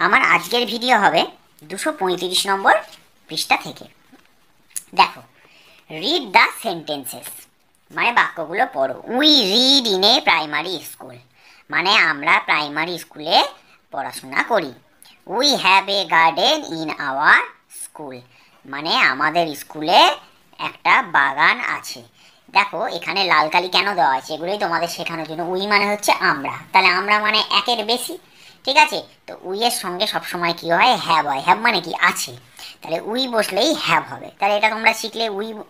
আমার আজকের ভিডিও হবে 235 নম্বর পৃষ্ঠা থেকে। দেখো, রিড দ্য সেন্টেন্সেস মানে বাক্যগুলো পড়ো। We read in a primary school মানে আমরা প্রাইমারি স্কুলে পড়াশোনা করি। We have a garden in our school মানে আমাদের স্কুলে একটা বাগান আছে। দেখো এখানে লাল কালি কেন দেওয়া আছে, এগুলোই তোমাদের শেখানোর জন্য। উই মানে হচ্ছে আমরা, তাহলে আমরা মানে একের বেশি, ঠিক আছে। তো উই এর সঙ্গে সবসময় কি হয়, হ্যাভ হয়। হ্যাভ মানে কি, আছে, তাহলে উই বসলেই হ্যাভ হবে। তাহলে এটা তোমরা শিখলে,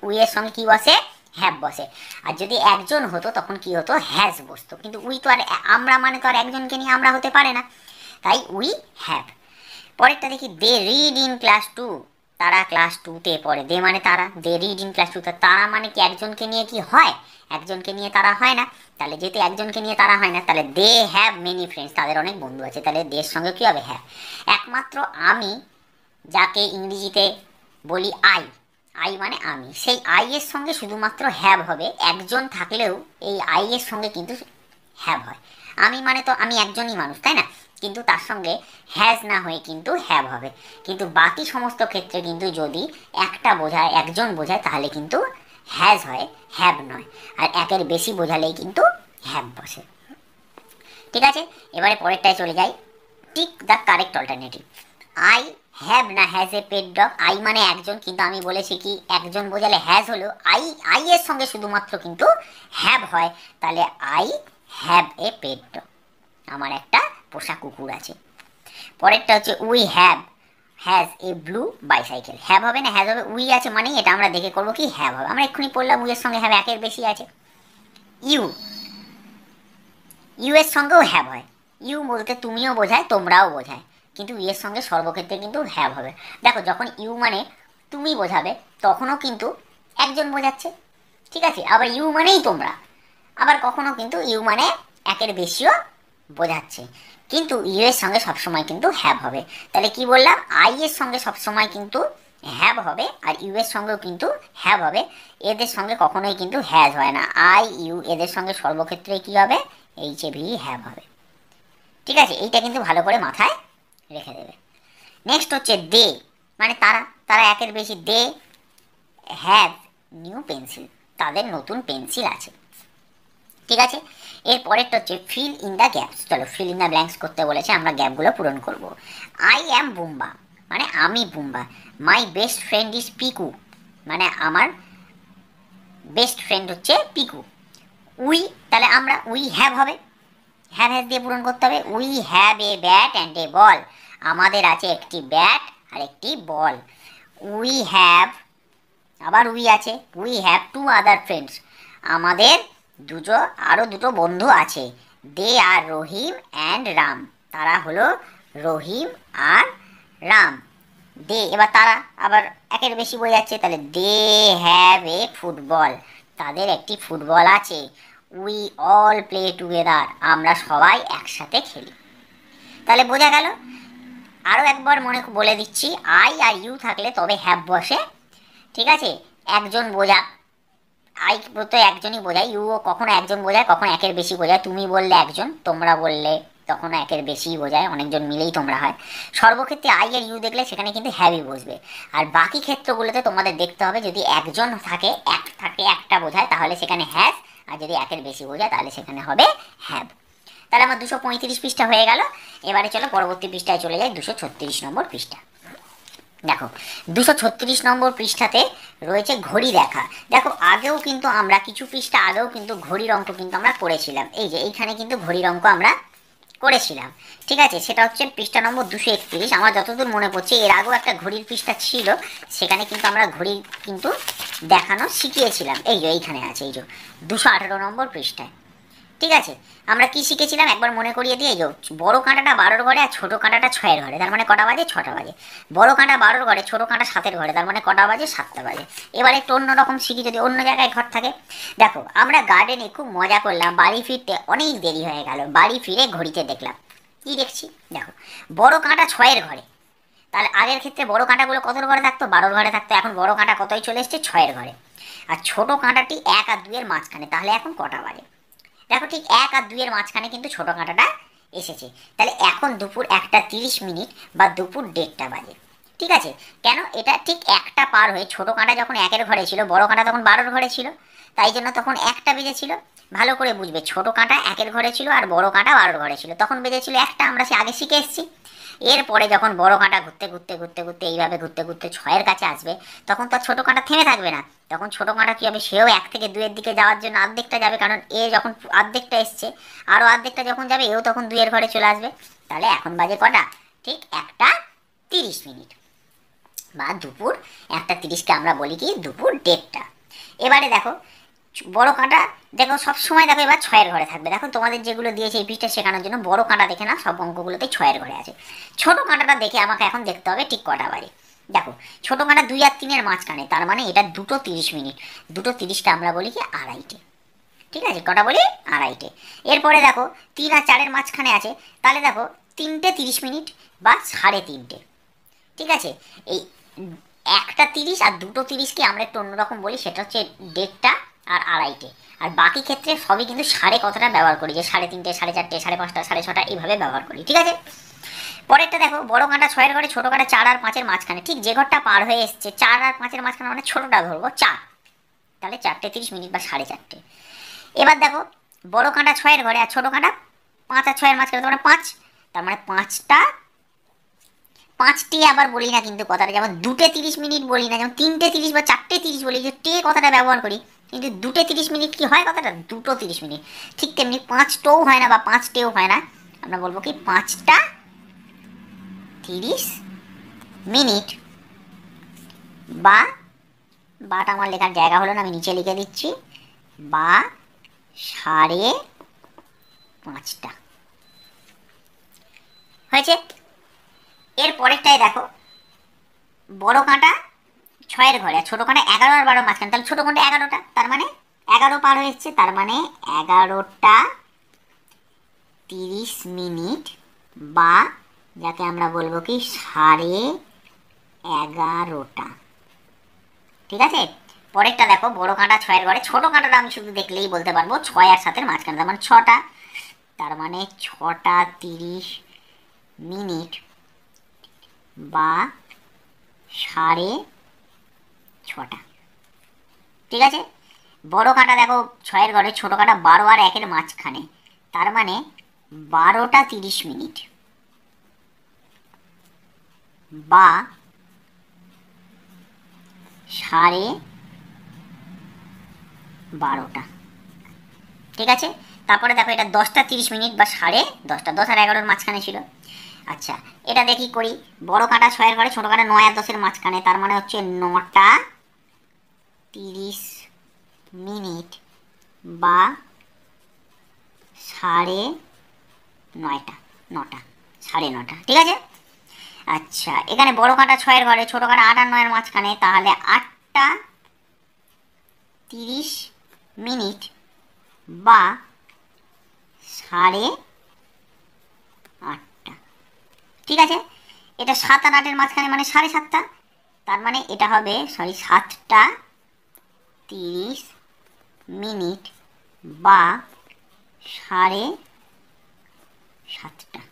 উই এর সঙ্গে কি বসে, হ্যাভ বসে। আর যদি একজন হতো তখন কি হতো, হ্যাজ বসতো। কিন্তু উই তো আর আমরা মানে তো আর একজনকে নিয়ে আমরা হতে পারে না, তাই উই হ্যাভ। পরেরটা দেখি, দে রিড ইন ক্লাস 2 তারা ক্লাস 2-তে পড়ে। দে মানে তারা, দে রিড ইন ক্লাস 2। তারা মানে কি একজনকে নিয়ে কি হয়, একজনকে নিয়ে তারা হয় না। তাহলে যেহেতু একজনকে নিয়ে তারা হয় না, তাহলে দে হ্যাভ মেনি ফ্রেন্ডস, তাদের অনেক বন্ধু আছে। তাহলে দের সঙ্গে কী হবে, হ্যাভ। একমাত্র আমি যাকে ইংরেজিতে বলি আই, আই মানে আমি, সেই আই এর সঙ্গে শুধুমাত্র হ্যাভ হবে। একজন থাকলেও এই আই এর সঙ্গে কিন্তু হ্যাভ হয়। আমি মানে তো আমি একজনই মানুষ, তাই না, কিন্তু তার সঙ্গে হ্যাজ না হয়ে কিন্তু হ্যাভ হবে। কিন্তু বাকি সমস্ত ক্ষেত্রে কিন্তু যদি একটা বোঝায়, একজন বোঝায়, তাহলে কিন্তু হ্যাজ হয়, হ্যাভ নয়। আর একের বেশি বোঝালেই কিন্তু হ্যাভ বসে, ঠিক আছে। এবারে পরেরটায় চলে যাই, tick the correct alternative. I have না has a pet dog. I মানে একজন, কিন্তু আমি বলেছি কি একজন বোঝালে হ্যাজ হলো, আই এর সঙ্গে শুধুমাত্র কিন্তু হ্যাভ হয়। তাহলে I have a pet dog, আমার একটা পোষা কুকুর আছে। পরেরটা হচ্ছে we has a blue bicycle. Have হবে না হ্যাজ হবে, উই আছে মানে এটা আমরা দেখে করবো কি, হ্যাভ হবে। আমরা এক্ষুনি পড়লাম উইয়ের সঙ্গে হ্যাভ একের বেশি আছে। ইউ এর সঙ্গেও হ্যাভ হয়। ইউ বলতে তুমিও বোঝায়, তোমরাও বোঝায়, কিন্তু ইয়ের সঙ্গে সর্বক্ষেত্রে কিন্তু হ্যাভ হবে। দেখো যখন ইউ মানে তুমি বোঝাবে তখনও কিন্তু একজন বোঝাচ্ছে, ঠিক আছে। আবার ইউ মানেই তোমরা, আবার কখনো কিন্তু ইউ মানে একের বেশিও বোঝাচ্ছে, কিন্তু ইউ এর সঙ্গে সবসময় কিন্তু হ্যাভ হবে। তাহলে কি বললাম, আই এর সঙ্গে সবসময় কিন্তু হ্যাভ হবে, আর ইউ এর সঙ্গেও কিন্তু হ্যাভ হবে। এদের সঙ্গে কখনোই কিন্তু হ্যাজ হয় না। আই ইউ এদের সঙ্গে সর্বক্ষেত্রে কি হবে, এইচ এ ভি হ্যাভ হবে, ঠিক আছে। এইটা কিন্তু ভালো করে মাথায় রেখে দেবে। নেক্সট হচ্ছে দে মানে তারা, তারা একের বেশি। দে হ্যাভ নিউ পেন্সিল, তাদের নতুন পেন্সিল আছে, ঠিক আছে। এর পরেরটা হচ্ছে ফিল ইন দ্য গ্যাপস। চলো ফিল ইন দ্য ব্ল্যাঙ্কস করতে বলেছে, আমরা গ্যাপগুলো পূরণ করব। আই অ্যাম বুম্বা মানে আমি Bumba. My best friend is Piku মানে আমার বেস্ট ফ্রেন্ড হচ্ছে পিকু। উই তাহলে আমরা উই হ্যাভ হবে, হ্যাভ হ্যাজ দিয়ে পূরণ করতে হবে। We have a bat and a ball, আমাদের আছে একটি ব্যাট আর একটি বল। উই হ্যাভ, আবার উই আছে, উই হ্যাভ 2 আদার ফ্রেন্ডস, আমাদের আরও দুটো বন্ধু আছে। দে আর রহিম অ্যান্ড রাম, তারা হলো রহিম আর রাম। দে এবার তারা আবার একের বেশি বোঝাচ্ছে, তাহলে দে হ্যাভ এ ফুটবল, তাদের একটি ফুটবল আছে। উই অল প্লে টুগেদার, আমরা সবাই একসাথে খেলি। তাহলে বোঝা গেল। আরও একবার বলে দিচ্ছি, আই আর ইউ থাকলে তবে হ্যাভ বসে, ঠিক আছে। একজন বোঝা, আই তো একজনই বোঝায়, ইউও কখনো একজন বোঝায়, কখনো একের বেশি বোঝায়। তুমি বললে একজন, তোমরা বললে তখনও একের বেশিই বোঝায়, অনেকজন মিলেই তোমরা হয়। সর্বক্ষেত্রে আই আর ইউ দেখলে সেখানে কিন্তু হ্যাভই বসবে। আর বাকি ক্ষেত্রগুলোতে তোমাদের দেখতে হবে, যদি একজন থাকে, একটা বোঝায়, তাহলে সেখানে হ্যাজ, আর যদি একের বেশি বোঝায় তাহলে সেখানে হবে হ্যাভ। তাহলে আমার 235 পৃষ্ঠা হয়ে গেল। এবারে চলো পরবর্তী পৃষ্ঠায় চলে যাই, 236 নম্বর পৃষ্ঠা। দেখো 236 নম্বর পৃষ্ঠাতে রয়েছে ঘড়ি দেখা। দেখো আগেও কিন্তু আমরা কিছু পৃষ্ঠা আগেও কিন্তু ঘড়ির অঙ্ক কিন্তু আমরা করেছিলাম। এই যে এইখানে কিন্তু ঘড়ির অঙ্ক আমরা করেছিলাম, ঠিক আছে। সেটা হচ্ছে পৃষ্ঠা নম্বর 231। আমার যতদূর মনে পড়ছে এর আগেও একটা ঘড়ির পৃষ্ঠা ছিল, সেখানে কিন্তু আমরা ঘড়ি কিন্তু দেখানো শিখিয়েছিলাম। এই যে এইখানে আছে, এই যে 218 নম্বর পৃষ্ঠায়, ঠিক আছে। আমরা কি শিখেছিলাম একবার মনে করিয়ে দিয়ে, যে বড় কাঁটাটা 12-র ঘরে আর ছোট কাঁটাটা 6-এর ঘরে, তার মানে কটা বাজে, 6টা বাজে। বড় কাঁটা 12-র ঘরে, ছোট কাঁটা 7-এর ঘরে, তার মানে কটা বাজে, 7টা বাজে। এবার একটু অন্যরকম শিখি, যদি অন্য জায়গায় ঘর থাকে। দেখো আমরা গার্ডেনে খুব মজা করলাম, বাড়ি ফিরতে অনেক দেরি হয়ে গেল। বাড়ি ফিরে ঘড়িতে দেখলাম, কি দেখছি, দেখো বড় কাঁটা 6-এর ঘরে। তাহলে আগের ক্ষেত্রে বড় কাঁটাগুলো কতর ঘরে থাকতো, 12-র ঘরে থাকতো। এখন বড় কাঁটা কতই চলে এসছে, 6-এর ঘরে। আর ছোট কাঁটাটি 1 আর 2-এর মাঝখানে, তাহলে এখন কটা বাজে। দেখো ঠিক 1 আর 2-এর মাঝখানে কিন্তু ছোট কাঁটাটা এসেছে। তাহলে এখন দুপুর 1:30 বা দুপুর 1:30 বাজে। ঠিক আছে, কেন এটা ঠিক 1টা পার হয়ে ছোটো কাঁটা যখন 1-এর ঘরে ছিল, বড় কাঁটা তখন 12-র ঘরে ছিল, তাই জন্য তখন 1টা বেজেছিল। ভালো করে বুঝবে, ছোটো কাঁটা 1-এর ঘরে ছিল আর বড় কাঁটা 12-র ঘরে ছিল, তখন বেজেছিল 1টা, আমরা সে আগে শিখে এসেছি। এরপরে যখন বড় কাঁটা ঘুরতে ঘুরতে ঘুরতে ঘুরতে এইভাবে ঘুরতে ঘুরতে 6-এর কাছে আসবে, তখন তো ছোটো কাঁটা থেমে থাকবে না, তখন ছোটো কাঁটা কী হবে, সেও 1 থেকে 2-এর দিকে যাওয়ার জন্য অর্ধেকটা যাবে, কারণ এ যখন অর্ধেকটা এসছে আরও অর্ধেকটা যখন যাবে এও তখন 2-এর ঘরে চলে আসবে। তাহলে এখন বাজে কটা, ঠিক 1:30 বা দুপুর 1:30কে আমরা বলি কি দুপুর 1:30। এবারে দেখো বড় কাঁটা, দেখো সবসময় দেখো এবার 6-এর ঘরে থাকবে। দেখো তোমাদের যেগুলো দিয়েছে এই পিঠটা শেখানোর জন্য বড় কাঁটা দেখে না, সব অঙ্কগুলোতে 6-এর ঘরে আছে। ছোট কাঁটাটা দেখে আমাকে এখন দেখতে হবে ঠিক কটা বাজে। দেখো ছোট কাঁটা 2 আর 3-এর মাঝখানে, তার মানে এটা 2:30। 2:30কে আমরা বলি কি আড়াইটে। ঠিক আছে, কটা বলি, আড়াইটে। এরপরে দেখো 3 আর 4-এর মাঝখানে আছে, তাহলে দেখো 3:30 বা 3:30। ঠিক আছে, এই 1:30 আর 2:30কে আমরা একটু অন্যরকম বলি, সেটা হচ্ছে 1:30 আর আড়াইটে। আর বাকি ক্ষেত্রে সবই কিন্তু সাড়ে কথাটা ব্যবহার করি, যে 3:30, 4:30, 5:30, 6:30 এইভাবে ব্যবহার করি। ঠিক আছে, পরেরটা দেখো বড় কাঁটা 6-এর ঘরে, ছোটো কাঁটা 4 আর 5-এর মাঝখানে, ঠিক যে ঘরটা পার হয়ে এসছে 4 আর 5-এর মাঝখানে, মানে ছোটোটা ধরবো 4, তাহলে 4:30 বা 4:30। এবার দেখো বড় কাঁটা 6-এর ঘরে আর ছোটো কাঁটা 5 আর 6-এর মাঝখানে, তোমরা 5, তার মানে 5টি আবার বলি না কিন্তু কথাটা, যেমন 2:30 বলি না, যেমন 3:30 বা 4:30 বলি, যে টে কথাটা ব্যবহার করি, কিন্তু 2:30 কি হয় কথাটা, 2:30। ঠিক তেমনি 5টোও হয় না বা 5টেও হয় না, আমরা বলবো কি 5:30 বা বাটা আমার লেখার জায়গা হলো না, আমি নিচে লিখে দিচ্ছি, বা 5:30 হয়েছে। এর পরেরটাই দেখো বড় কাঁটা 6-এর ঘরে আর ছোটো কাঁটা 11 আর 12 মাঝখানে, তাহলে ছোটো কাঁটা 11টা, তার মানে 11 পার হয়ে এসছে, তার মানে 11:30 বা যাকে আমরা বলবো কি 11:30। ঠিক আছে, পরেরটা দেখো বড় কাঁটা 6-এর ঘরে, ছোটো কাঁটাটা আমি শুধু দেখলেই বলতে পারবো 6 আর 7-এর মাঝখানে, তার মানে 6টা, তার মানে 6:30 বা 6:30। ঠিক আছে, বড় কাঁটা দেখো 6-এর ঘরে, ছোটো কাঁটা 12 আর 1-এর মাঝখানে, তার মানে 12:30 বা 12:30। ঠিক আছে, তারপরে দেখো এটা 10:30 বা 10:30, 10 আর 11-এর মাঝখানে ছিল। আচ্ছা, এটা দেখি করি, বড় কাঁটা 6-এর ঘরে, ছোটো কাঁটা 9 আর 10-এর মাঝখানে, তার মানে হচ্ছে 9:30 বা 9:30, 9:30। ঠিক আছে, আচ্ছা এখানে বড় কাঁটা 6-এর ঘরে, ছোটো কাঁটা 8 আর 9-এর মাঝখানে, তাহলে 8:30 বা 8:30। ঠিক আছে, এটা 7 আর 8-এর মাঝখানে, মানে 7:30, তার মানে এটা হবে 7:30 বা 7:30।